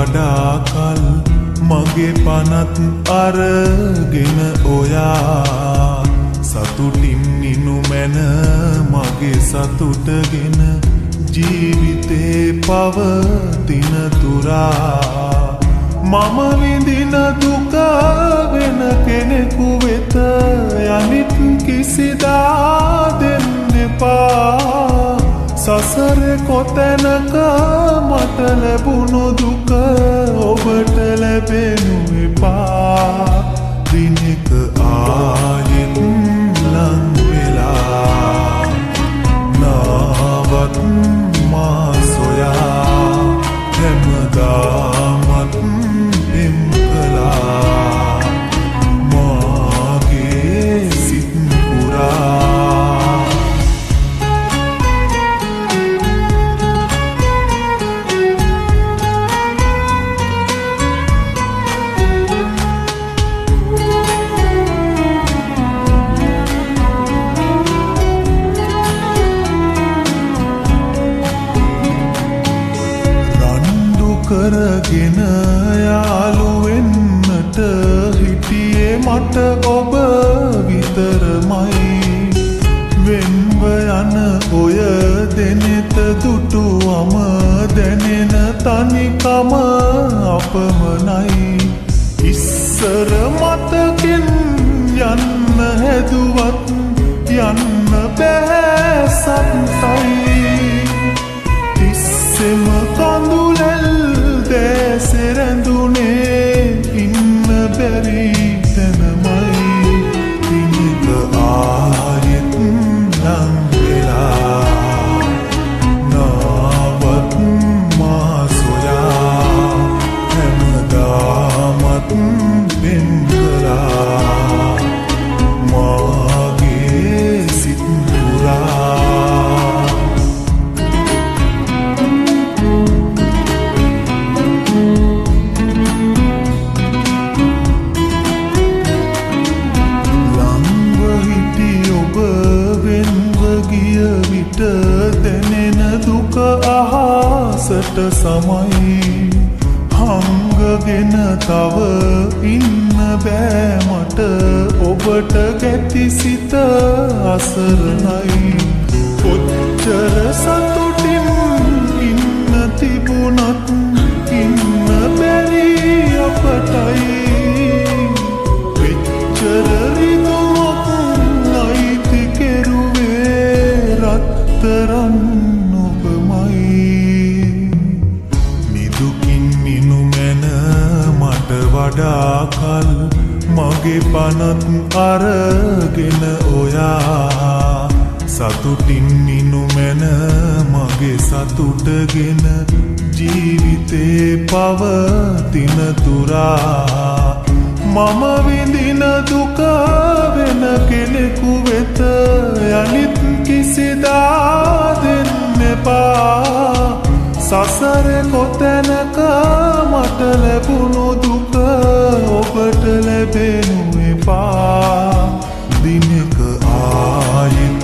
වඩා කල් මගේ පනත් අරගෙන ඔයා සතුටින් නිනු මැන මගේ සතුටගෙන ජීවිතේ පවතින තුරා මම විඳින දුක වෙන කෙනෙකු වෙත යනිත් කිසිදා දෙන්න එපා සසරේ කොතැනක මට ලැබුණු දුක ඔබට ලැබෙනු එපා දිනක ආයෙත් ලං වෙලා නාවත් මා සොයා හැමදාමත් පෙම් කළා මාගේ සිත් පුරා කරගෙන යාළු වෙන්නට හිටියේ මට ඔබ විතරමයි වෙන්ව යන ඔය දෙනෙත දුටුවම දැනෙන තනිකම අපමණයි ඉස්සර මතකින් යන්න හැදුවත් යන්න බෑ සත්තයි තිස්සෙම කඳුලැල් දැසරැඳුනේ ඉන්න බැරි තැනමයි දිනක ආයෙත් ලං වෙලා නාවත් මා සොයා හැමදාමත් පෙම් කළා මාගේ සිත් පුරා දැනෙන දුක අහසට සමයි හංගගෙන තව ඉන්න බෑ මට ඔබට ගැති සිත අසරණයි කොච්චර සතුටින් ඉන්න තිබුණත් ඉන්න බැරි අපටයි වෙච්චර රිදුමක් අයිති කෙරුවේ රත්තරන් ඔබමයි නිදුකින් නිනු මැන මට වඩා කල් මගේ පනත් අරගෙන ඔයා සතුටින් නිනු මැන මගේ සතුටගෙන ජීවිතේ පවතින තුරා මම විඳින දුක වෙන කෙනෙකු වෙත යනිත් කිසිදා දෙන්න එපා සසරේ කොතැනක මට ලැබුණු දුක ඔබට ලැබෙනු එපා දිනක ආයෙත්